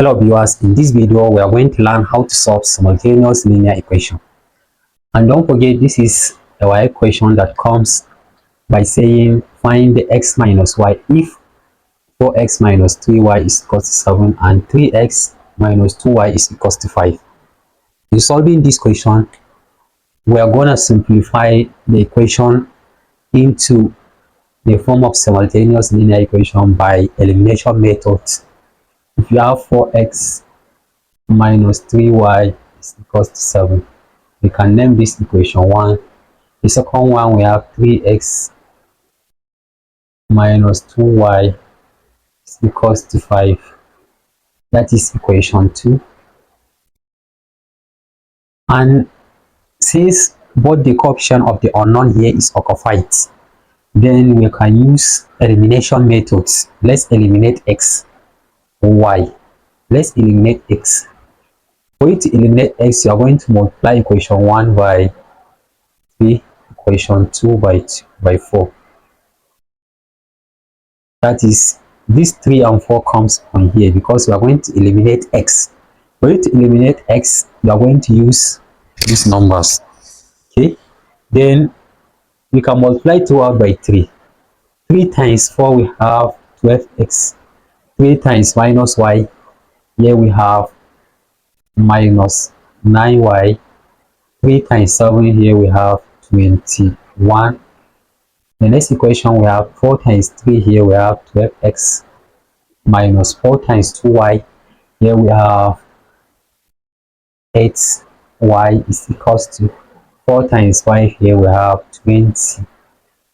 Hello viewers, in this video we are going to learn how to solve simultaneous linear equation. And don't forget, this is our equation that comes by saying find the x minus y if 4x minus 3y is equal to 7 and 3x minus 2y is equal to 5. In solving this question, we are going to simplify the equation into the form of simultaneous linear equation by elimination method. If you have 4x minus 3y is equals to 7, we can name this equation 1. The second one, we have 3x minus 2y is equals to 5. That is equation 2. And since both the coefficient of the unknown here is occupied, then we can use elimination methods. Let's eliminate x or y. Let's eliminate x. For you to eliminate x, you are going to multiply equation 1 by 3, equation 2 by 4. That is, this 3 and 4 comes on here because we are going to eliminate x. For you to eliminate x, you are going to use these numbers. Okay, then we can multiply 2 out by 3. 3 times 4, we have 12x. 3 times minus y, here we have minus 9y. 3 times 7, here we have 21. The next equation, we have 4 times 3, here we have 12x minus 4 times 2y, here we have 8y is equals to 4 times 5, here we have 20.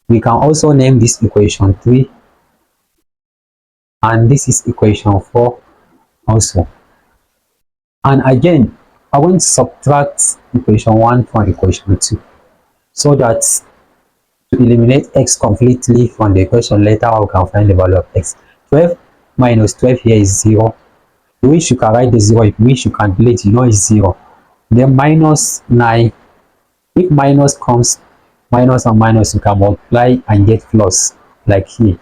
We can also name this equation 3, and this is equation 4 also. And again, I want to subtract equation 1 from equation 2 so that to eliminate x completely from the equation, later we can find the value of x. 12 minus 12 here is 0. You wish you can write the 0, if you wish you can delete, you know it's 0. Then minus 9. If minus comes, minus and minus, you can multiply and get plus, like here.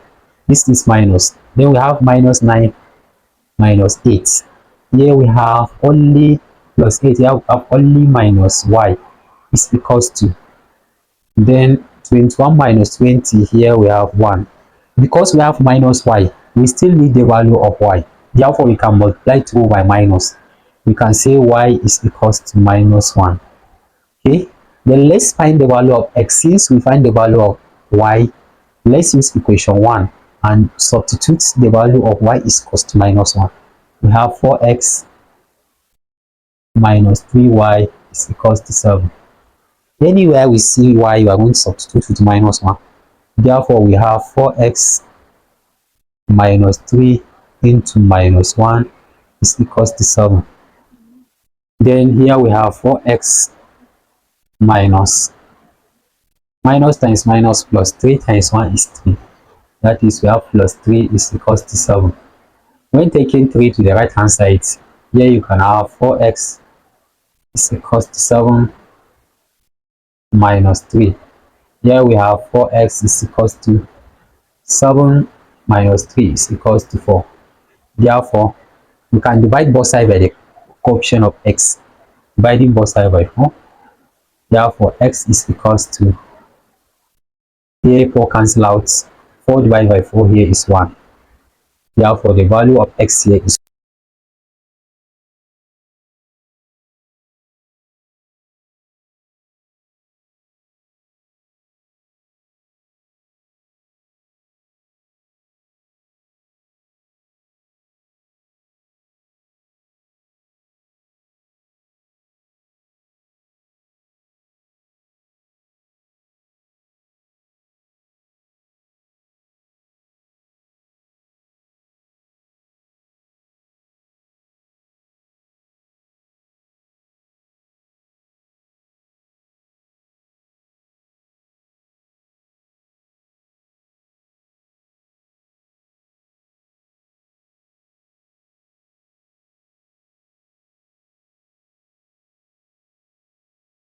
This is minus. Then we have minus 9 minus 8. Here we have only plus 8. Here we have only minus y is equals to. Then 21 minus 20, here we have 1. Because we have minus y, we still need the value of y. Therefore, we can multiply 2 by minus. We can say y is equals to minus 1. Okay, then let's find the value of x. Since we find the value of y, let's use equation 1 and substitute the value of y is equals to minus 1. We have 4x minus 3y is equals to 7. Anywhere we see y, you are going to substitute with minus 1. Therefore, we have 4x minus 3 into minus 1 is equals to 7. Then here we have 4x minus times minus plus 3 times 1 is 3. That is, we have plus 3 is equals to 7. When taking 3 to the right hand side, here you can have 4x is equals to 7 minus 3. Here we have 4x is equals to 7 minus 3 is equals to 4. Therefore, we can divide both sides by the coefficient of x. Dividing both sides by 4. Therefore, x is equals to, here 4 cancel out. 4 divided by 4 here is 1. Therefore, the value of x here is